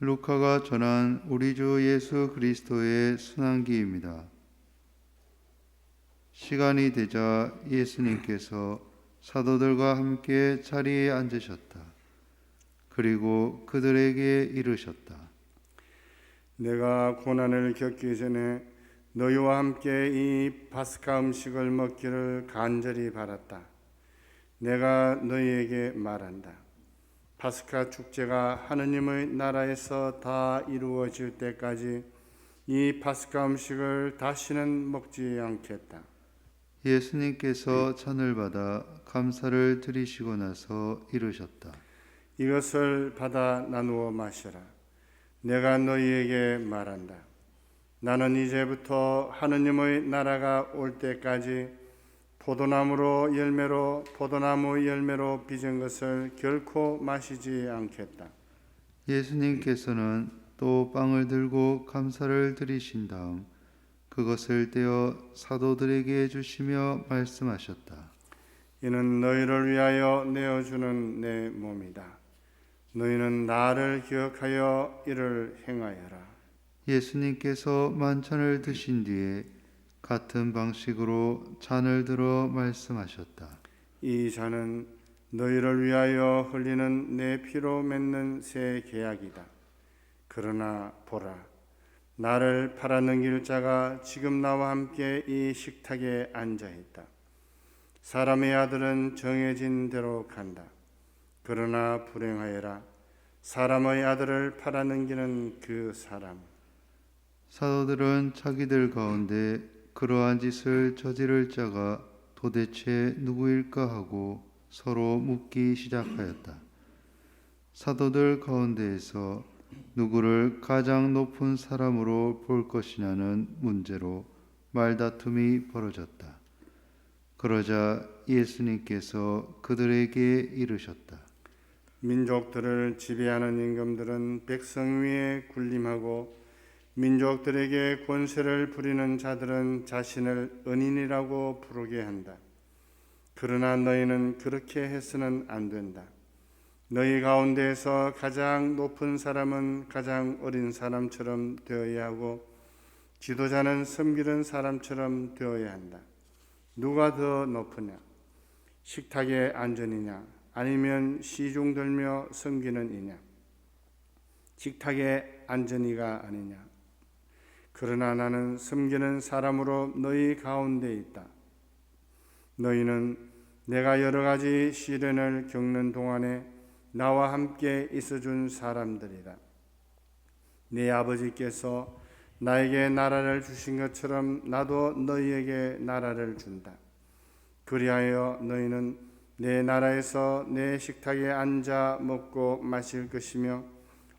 루카가 전한 우리 주 예수 그리스도의 순환기입니다. 시간이 되자 예수님께서 사도들과 함께 자리에 앉으셨다. 그리고 그들에게 이르셨다. 내가 고난을 겪기 전에 너희와 함께 이 파스카 음식을 먹기를 간절히 바랐다. 내가 너희에게 말한다. 파스카 축제가 하느님의 나라에서 다 이루어질 때까지 이 파스카 음식을 다시는 먹지 않겠다. 예수님께서 잔을 받아 감사를 드리시고 나서 이르셨다. 이것을 받아 나누어 마시라. 내가 너희에게 말한다. 나는 이제부터 하느님의 나라가 올 때까지 포도나무 열매로 빚은 것을 결코 마시지 않겠다. 예수님께서는 또 빵을 들고 감사를 드리신 다음 그것을 떼어 사도들에게 주시며 말씀하셨다. 이는 너희를 위하여 내어주는 내 몸이다. 너희는 나를 기억하여 이를 행하여라. 예수님께서 만찬을 드신 뒤에 같은 방식으로 잔을 들어 말씀하셨다. 이 잔은 너희를 위하여 흘리는 내 피로 맺는 새 계약이다. 그러나 보라, 나를 팔아넘길 자가 지금 나와 함께 이 식탁에 앉아 있다. 사람의 아들은 정해진 대로 간다. 그러나 불행하여라, 사람의 아들을 팔아넘기는 그 사람. 사도들은 자기들 가운데 그러한 짓을 저지를 자가 도대체 누구일까 하고 서로 묻기 시작하였다. 사도들 가운데에서 누구를 가장 높은 사람으로 볼 것이냐는 문제로 말다툼이 벌어졌다. 그러자 예수님께서 그들에게 이르셨다. 민족들을 지배하는 임금들은 백성 위에 군림하고 민족들에게 권세를 부리는 자들은 자신을 은인이라고 부르게 한다. 그러나 너희는 그렇게 해서는 안 된다. 너희 가운데에서 가장 높은 사람은 가장 어린 사람처럼 되어야 하고 지도자는 섬기는 사람처럼 되어야 한다. 누가 더 높으냐? 식탁에 앉으느냐? 아니면 시중 들며 섬기는 이냐? 식탁에 앉은 이가 아니냐? 그러나 나는 섬기는 사람으로 너희 가운데 있다. 너희는 내가 여러 가지 시련을 겪는 동안에 나와 함께 있어준 사람들이다. 내 아버지께서 나에게 나라를 주신 것처럼 나도 너희에게 나라를 준다. 그리하여 너희는 내 나라에서 내 식탁에 앉아 먹고 마실 것이며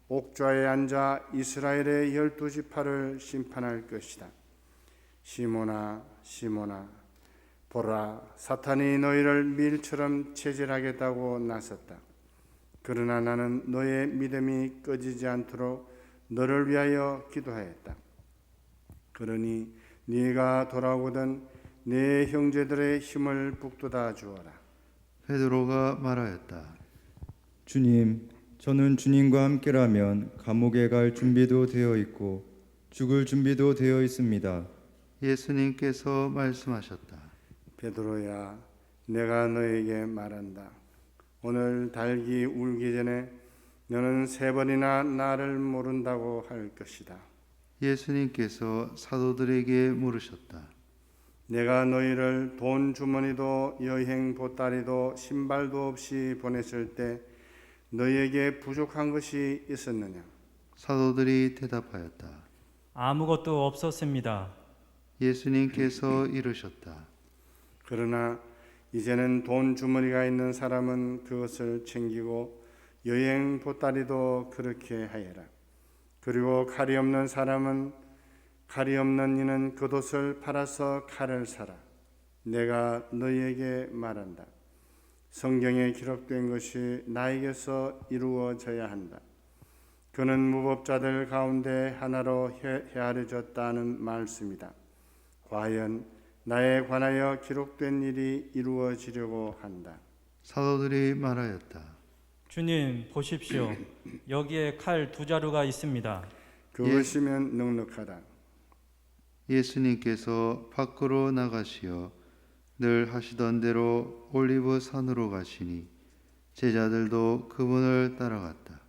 옥좌에 앉아 이스라엘의 12지파를 심판할 것이다. 시몬아, 시몬아, 보라, 사탄이 너희를 밀처럼 체질하겠다고 나섰다. 그러나 나는 너의 믿음이 꺼지지 않도록 너를 위하여 기도하였다. 그러니 네가 돌아오거든 네 형제들의 힘을 북돋아 주어라. 베드로가 말하였다. 주님, 저는 주님과 함께라면 감옥에 갈 준비도 되어 있고 죽을 준비도 되어 있습니다. 예수님께서 말씀하셨다. 베드로야, 내가 너에게 말한다. 오늘 닭이 울기 전에 너는 3번이나 나를 모른다고 할 것이다. 예수님께서 사도들에게 물으셨다. 내가 너희를 돈 주머니도 여행 보따리도 신발도 없이 보냈을 때 너희에게 부족한 것이 있었느냐? 사도들이 대답하였다. 아무것도 없었습니다. 예수님께서 이르셨다. 그러나 이제는 돈 주머니가 있는 사람은 그것을 챙기고 여행 보따리도 그렇게 하여라. 그리고 칼이 없는 사람은 칼이 없는 이는 겉옷을 팔아서 칼을 사라. 내가 너희에게 말한다. 성경에 기록된 것이 나에게서 이루어져야 한다. 그는 무법자들 가운데 하나로 헤아려졌다는 말씀이다. 과연 나에 관하여 기록된 일이 이루어지려고 한다. 사도들이 말하였다. 주님, 보십시오. 여기에 칼 2자루가 있습니다. 그것이면 넉넉하다. 예수님께서 밖으로 나가시어 늘 하시던 대로 올리브 산으로 가시니 제자들도 그분을 따라갔다.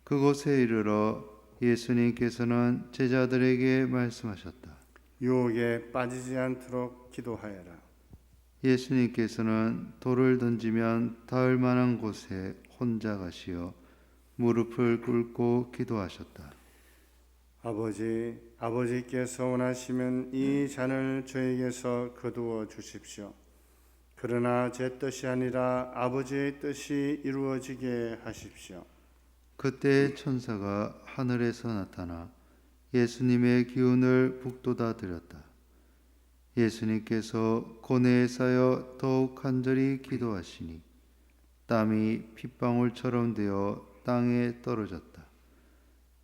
그곳에 이르러 예수님께서는 제자들에게 말씀하셨다. 유혹에 빠지지 않도록 기도하여라. 예수님께서는 돌을 던지면 닿을 만한 곳에 혼자 가시어 무릎을 꿇고 기도하셨다. 아버지께서 원하시면 이 잔을 저에게서 거두어 주십시오. 그러나 제 뜻이 아니라 아버지의 뜻이 이루어지게 하십시오. 그때 천사가 하늘에서 나타나 예수님의 기운을 북돋아 드렸다. 예수님께서 고뇌에 쌓여 더욱 간절히 기도하시니 땀이 핏방울처럼 되어 땅에 떨어졌다.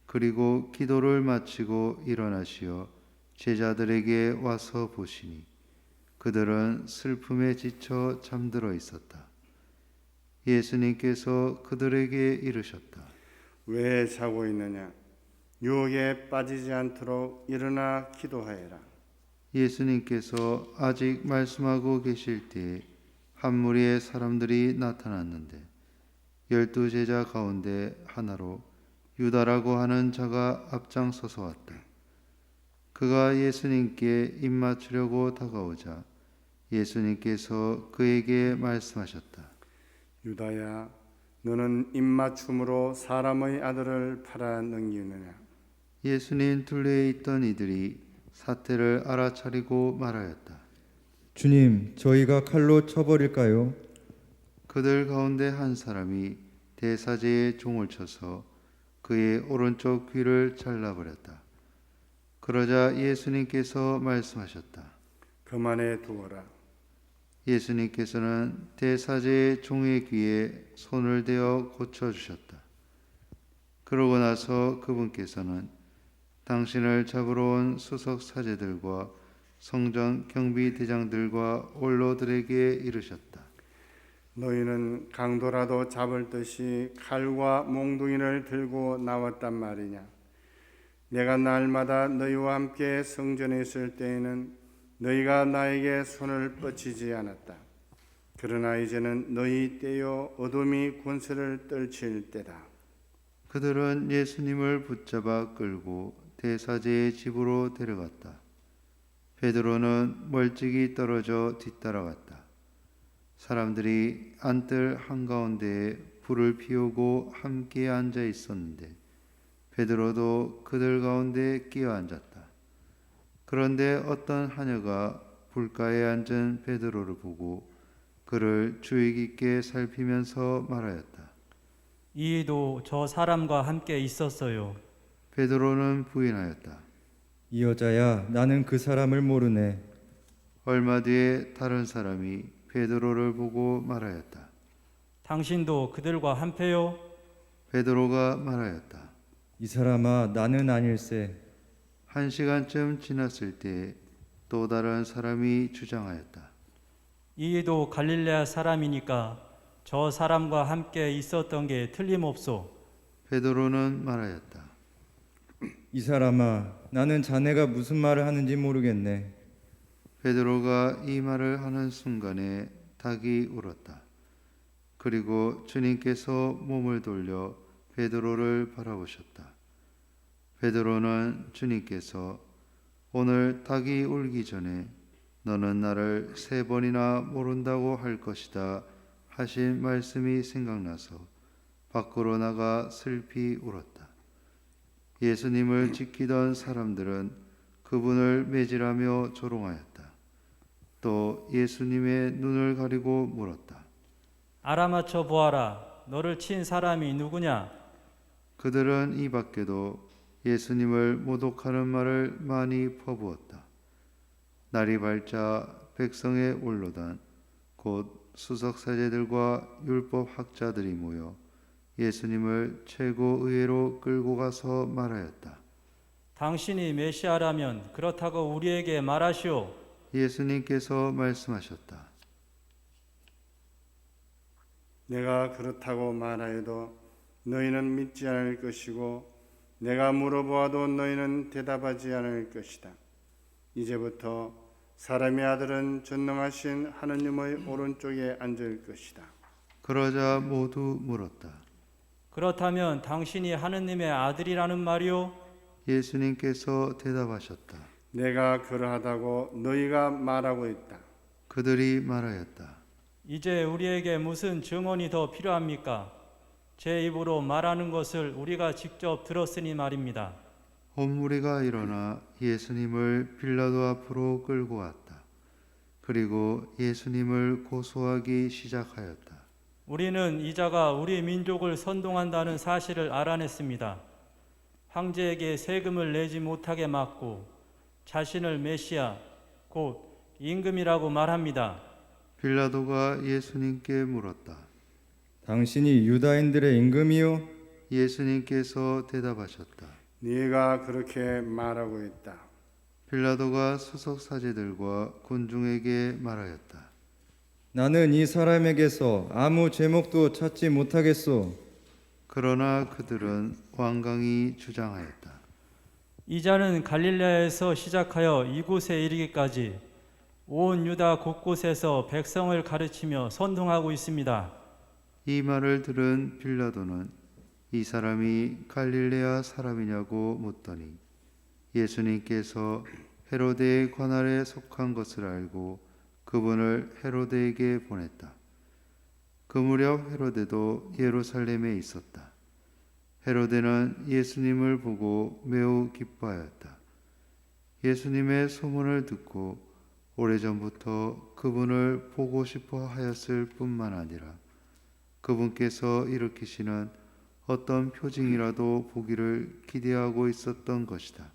그리고 기도를 마치고 일어나시어 제자들에게 와서 보시니 그들은 슬픔에 지쳐 잠들어 있었다. 예수님께서 그들에게 이르셨다. 왜 자고 있느냐? 유혹에 빠지지 않도록 일어나 기도하여라. 예수님께서 아직 말씀하고 계실 때에 한 무리의 사람들이 나타났는데 12 제자 가운데 하나로 유다라고 하는 자가 앞장서서 왔다. 그가 예수님께 입맞추려고 다가오자 예수님께서 그에게 말씀하셨다. 유다야, 너는 입맞춤으로 사람의 아들을 팔아넘기느냐? 예수님 둘레에 있던 이들이 사태를 알아차리고 말하였다. 주님, 저희가 칼로 쳐버릴까요? 그들 가운데 한 사람이 대사제의 종을 쳐서 그의 오른쪽 귀를 잘라버렸다. 그러자 예수님께서 말씀하셨다. 그만해 두어라. 예수님께서는 대사제의 종의 귀에 손을 대어 고쳐주셨다. 그러고 나서 그분께서는 당신을 잡으러 온 수석 사제들과 성전 경비 대장들과 원로들에게 이르셨다. 너희는 강도라도 잡을 듯이 칼과 몽둥이를 들고 나왔단 말이냐? 내가 날마다 너희와 함께 성전에 있을 때에는 너희가 나에게 손을 뻗치지 않았다. 그러나 이제는 너희 때요 어둠이 권세를 떨칠 때다. 그들은 예수님을 붙잡아 끌고 대사제의 집으로 데려갔다. 베드로는 멀찍이 떨어져 뒤따라갔다. 사람들이 안뜰 한가운데에 불을 피우고 함께 앉아 있었는데 베드로도 그들 가운데 끼어 앉았다. 그런데 어떤 하녀가 불가에 앉은 베드로를 보고 그를 주의 깊게 살피면서 말하였다. 이도 저 사람과 함께 있었어요. 베드로는 부인하였다. 이 여자야, 나는 그 사람을 모르네. 얼마 뒤에 다른 사람이 베드로를 보고 말하였다. 당신도 그들과 한패요? 베드로가 말하였다. 이 사람아, 나는 아닐세. 1시간쯤 지났을 때 또 다른 사람이 주장하였다. 이도 갈릴레아 사람이니까 저 사람과 함께 있었던 게 틀림없소. 베드로는 말하였다. 이 사람아, 나는 자네가 무슨 말을 하는지 모르겠네. 베드로가 이 말을 하는 순간에 닭이 울었다. 그리고 주님께서 몸을 돌려 베드로를 바라보셨다. 베드로는 주님께서 오늘 닭이 울기 전에 너는 나를 3번이나 모른다고 할 것이다 하신 말씀이 생각나서 밖으로 나가 슬피 울었다. 예수님을 지키던 사람들은 그분을 매질하며 조롱하였다. 또 예수님의 눈을 가리고 물었다. 알아맞혀 보아라. 너를 친 사람이 누구냐? 그들은 이 밖에도 예수님을 모독하는 말을 많이 퍼부었다. 날이 밝자 백성의 원로단 곧 수석사제들과 율법학자들이 모여 예수님을 최고의회로 끌고 가서 말하였다. 당신이 메시아라면 그렇다고 우리에게 내가 그렇다고 말하여도 너희는 믿지 않을 것이고 내가 물어보아도 너희는 대답하지 않을 것이다. 이제부터 사람의 아들은 전능하신 하느님의 오른쪽에 앉을 것이다. 그러자 모두 물었다. 그렇다면 당신이 하느님의 아들이라는 말이요? 예수님께서 대답하셨다. 내가 그러하다고 너희가 말하고 있다. 그들이 말하였다. 이제 우리에게 무슨 증언이 더 필요합니까? 제 입으로 말하는 것을 우리가 직접 들었으니 말입니다. 온 무리가 일어나 예수님을 빌라도 앞으로 끌고 왔다. 그리고 예수님을 고소하기 시작하였다. 우리는 이자가 우리 민족을 선동한다는 사실을 알아냈습니다. 황제에게 세금을 내지 못하게 막고 자신을 메시아, 곧 임금이라고 말합니다. 빌라도가 예수님께 물었다. 당신이 유다인들의 임금이요? 예수님께서 대답하셨다. 네가 그렇게 말하고 있다. 빌라도가 수석 사제들과 군중에게 말하였다. 나는 이 사람에게서 아무 제목도 찾지 못하겠소. 그러나 그들은 완강히 주장하였다. 이자는 갈릴레아에서 시작하여 이곳에 이르기까지 온 유다 곳곳에서 백성을 가르치며 선동하고 있습니다. 이 말을 들은 빌라도는 이 사람이 갈릴레아 사람이냐고 묻더니 예수님께서 헤로데의 관할에 속한 것을 알고 그분을 헤로데에게 보냈다. 그 무렵 헤로데도 예루살렘에 있었다. 헤로데는 예수님을 보고 매우 기뻐하였다. 예수님의 소문을 듣고 오래전부터 그분을 보고 싶어 하였을 뿐만 아니라 그분께서 일으키시는 어떤 표징이라도 보기를 기대하고 있었던 것이다.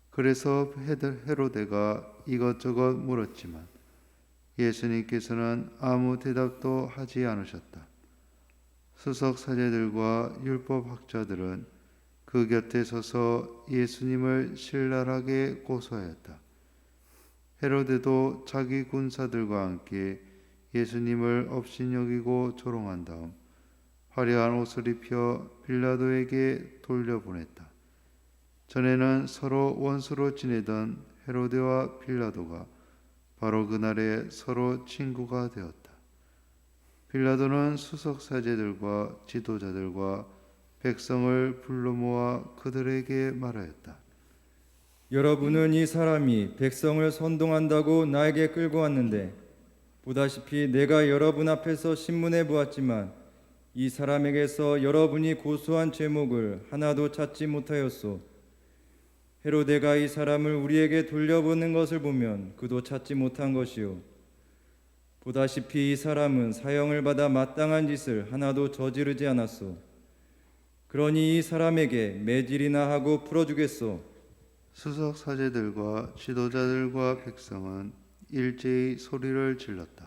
그래서 헤로데가 이것저것 물었지만 예수님께서는 아무 대답도 하지 않으셨다. 수석 사제들과 율법 학자들은 그 곁에 서서 예수님을 신랄하게 고소하였다. 헤로데도 자기 군사들과 함께 예수님을 업신여기고 조롱한 다음 화려한 옷을 입혀 빌라도에게 돌려보냈다. 전에는 서로 원수로 지내던 헤로데와 빌라도가 바로 그날에 서로 친구가 되었다. 빌라도는 수석 사제들과 지도자들과 백성을 불러 모아 그들에게 말하였다. 여러분은 이 사람이 백성을 선동한다고 나에게 끌고 왔는데 보다시피 내가 여러분 앞에서 신문해 보았지만 이 사람에게서 여러분이 고소한 제목을 하나도 찾지 못하였소. 헤로데가 이 사람을 우리에게 돌려보는 것을 보면 그도 찾지 못한 것이요. 보다시피 이 사람은 사형을 받아 마땅한 짓을 하나도 저지르지 않았소. 그러니 이 사람에게 매질이나 하고 풀어주겠소. 수석 사제들과 지도자들과 백성은 일제히 소리를 질렀다.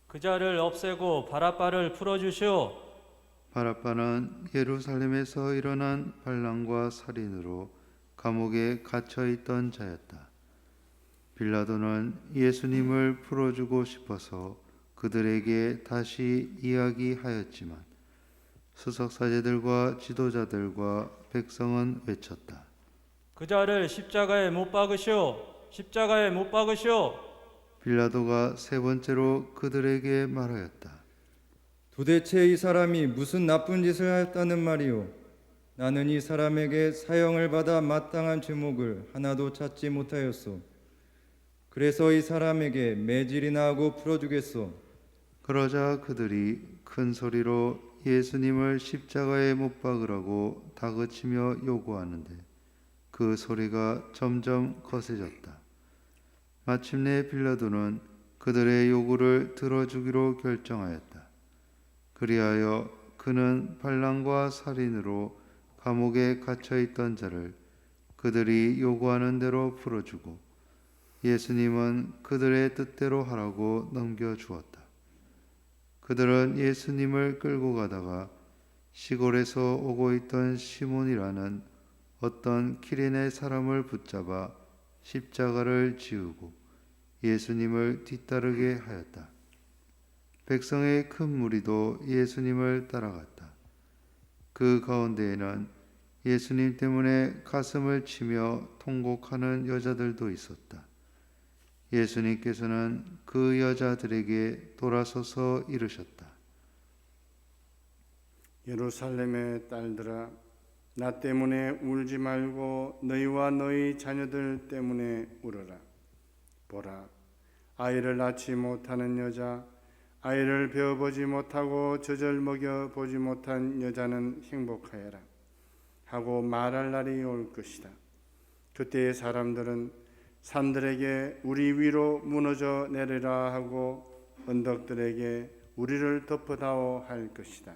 그 자를 없애고 바라바를 풀어주시오. 바라바는 예루살렘에서 일어난 반란과 살인으로 감옥에 갇혀 있던 자였다. 빌라도는 예수님을 풀어주고 싶어서 그들에게 다시 이야기하였지만 수석 사제들과 지도자들과 백성은 외쳤다. 그 자를 십자가에 못 박으시오. 십자가에 못 박으시오. 빌라도가 세 번째로 그들에게 말하였다. 도대체 이 사람이 무슨 나쁜 짓을 하였다는 말이오. 나는 이 사람에게 사형을 받아 마땅한 죄목을 하나도 찾지 못하였소. 그래서 이 사람에게 매질이나 하고 풀어주겠소. 그러자 그들이 큰 소리로 예수님을 십자가에 못 박으라고 다그치며 요구하는데 그 소리가 점점 거세졌다. 마침내 빌라도는 그들의 요구를 들어주기로 결정하였다. 그리하여 그는 반란과 살인으로 감옥에 갇혀 있던 자를 그들이 요구하는 대로 풀어주고 예수님은 그들의 뜻대로 하라고 넘겨주었다. 그들은 예수님을 끌고 가다가 시골에서 오고 있던 시몬이라는 어떤 키레네 사람을 붙잡아 십자가를 지우고 예수님을 뒤따르게 하였다. 백성의 큰 무리도 예수님을 따라갔다. 그 가운데에는 예수님 때문에 가슴을 치며 통곡하는 여자들도 있었다. 예수님께서는 그 여자들에게 돌아서서 이르셨다. 예루살렘의 딸들아, 나 때문에 울지 말고 너희와 너희 자녀들 때문에 울어라. 보라, 아이를 낳지 못하는 여자, 아이를 베어보지 못하고 젖을 먹여 보지 못한 여자는 행복하여라 하고 말할 날이 올 것이다. 그때의 사람들은 산들에게 우리 위로 무너져 내리라 하고 언덕들에게 우리를 덮어다오 할 것이다.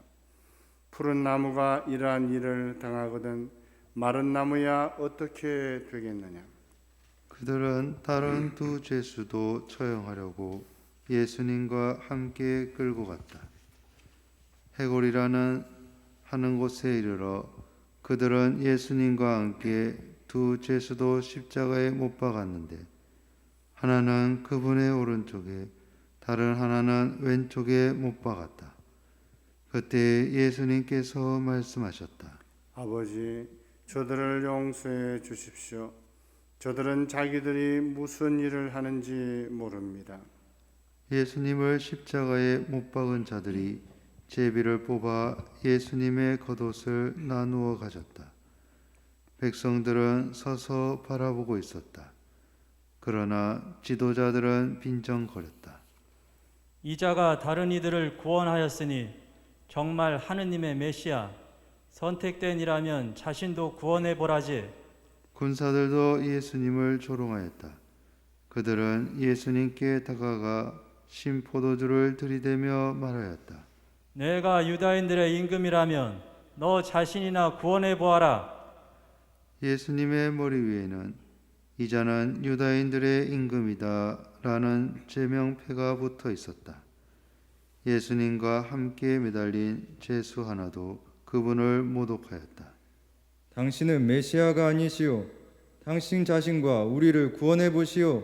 푸른 나무가 이러한 일을 당하거든 마른 나무야 어떻게 되겠느냐. 그들은 다른 두 죄수도 처형하려고 예수님과 함께 끌고 갔다. 해골이라는 하는 곳에 이르러 그들은 예수님과 함께 두 죄수도 십자가에 못 박았는데 하나는 그분의 오른쪽에 다른 하나는 왼쪽에 못 박았다. 그때 예수님께서 말씀하셨다. 아버지, 저들을 용서해 주십시오. 저들은 자기들이 무슨 일을 하는지 모릅니다. 예수님을 십자가에 못 박은 자들이 제비를 뽑아 예수님의 겉옷을 나누어 가졌다. 백성들은 서서 바라보고 있었다. 그러나 지도자들은 빈정거렸다. 이자가 다른 이들을 구원하였으니 정말 하느님의 메시아 선택된 이라면 자신도 구원해 보라지. 군사들도 예수님을 조롱하였다. 그들은 예수님께 다가가 신 포도주를 들이대며 말하였다. 내가 유다인들의 임금이라면 너 자신이나 구원해 보아라. 예수님의 머리 위에는 이자는 유다인들의 임금이다 라는 제명패가 붙어 있었다. 예수님과 함께 매달린 죄수 하나도 그분을 모독하였다. 당신은 메시아가 아니시오. 당신 자신과 우리를 구원해 보시오.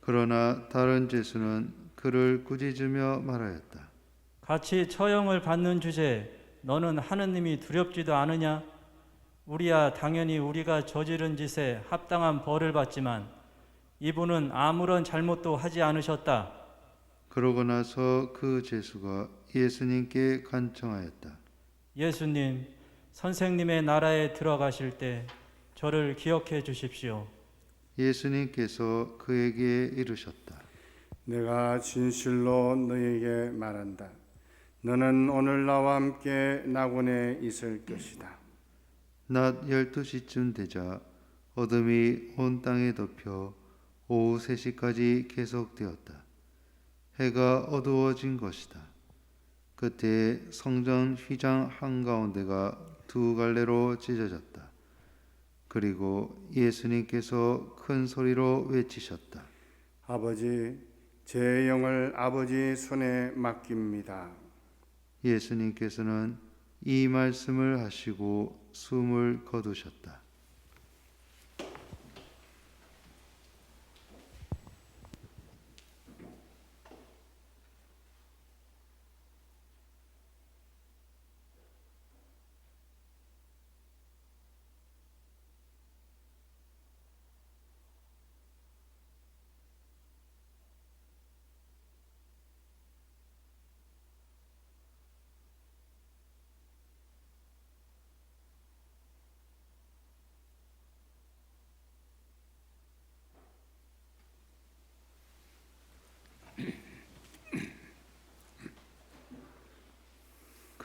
그러나 다른 죄수는 그를 꾸짖으며 말하였다. 같이 처형을 받는 주제에 너는 하느님이 두렵지도 않으냐? 우리야 당연히 우리가 저지른 짓에 합당한 벌을 받지만 이분은 아무런 잘못도 하지 않으셨다. 그러고 나서 그 죄수가 예수님께 간청하였다. 예수님, 선생님의 나라에 들어가실 때 저를 기억해 주십시오. 예수님께서 그에게 이르셨다. 내가 진실로 너에게 말한다. 너는 오늘 나와 함께 낙원에 있을 것이다. 낮 12시쯤 되자 어둠이 온 땅에 덮여 오후 3시까지 계속되었다. 해가 어두워진 것이다. 그때 성전 휘장 한가운데가 두 갈래로 찢어졌다. 그리고 예수님께서 큰 소리로 외치셨다. 아버지, 제 영을 아버지 손에 맡깁니다. 예수님께서는 이 말씀을 하시고 숨을 거두셨다.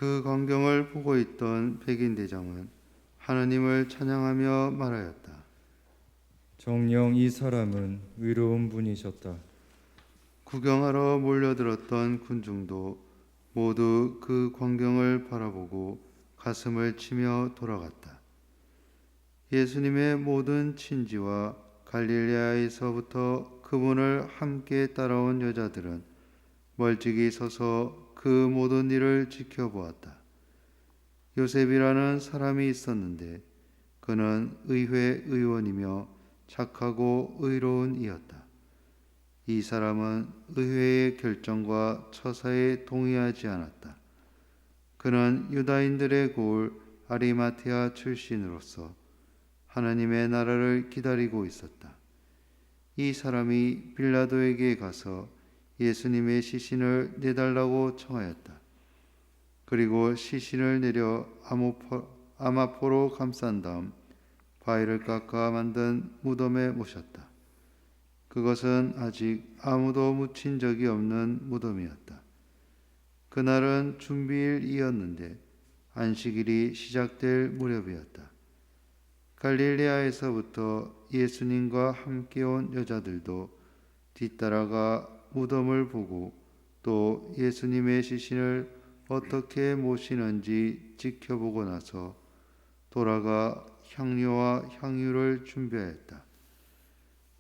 그 광경을 보고 있던 백인 대장은 하나님을 찬양하며 말하였다. 정녕 이 사람은 의로운 분이셨다. 구경하러 몰려들었던 군중도 모두 그 광경을 바라보고 가슴을 치며 돌아갔다. 예수님의 모든 친지와 갈릴레아에서부터 그분을 함께 따라온 여자들은 멀찍이 서서 그 모든 일을 지켜보았다. 요셉이라는 사람이 있었는데 그는 의회 의원이며 착하고 의로운 이였다. 이 사람은 의회의 결정과 처사에 동의하지 않았다. 그는 유다인들의 고을 아리마테아 출신으로서 하나님의 나라를 기다리고 있었다. 이 사람이 빌라도에게 가서 예수님의 시신을 내달라고 청하였다. 그리고 시신을 내려 아마포로 감싼 다음 바위를 깎아 만든 무덤에 모셨다. 그것은 아직 아무도 묻힌 적이 없는 무덤이었다. 그날은 준비일이었는데 안식일이 시작될 무렵이었다. 갈릴레아에서부터 예수님과 함께 온 여자들도 뒤따라가 무덤을 보고 또 예수님의 시신을 어떻게 모시는지 지켜보고 나서 돌아가 향료와 향유를 준비하였다.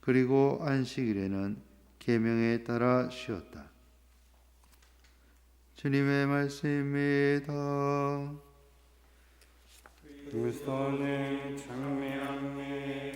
그리고 안식일에는 계명에 따라 쉬었다. 주님의 말씀입니다. 그리스도는 장미함에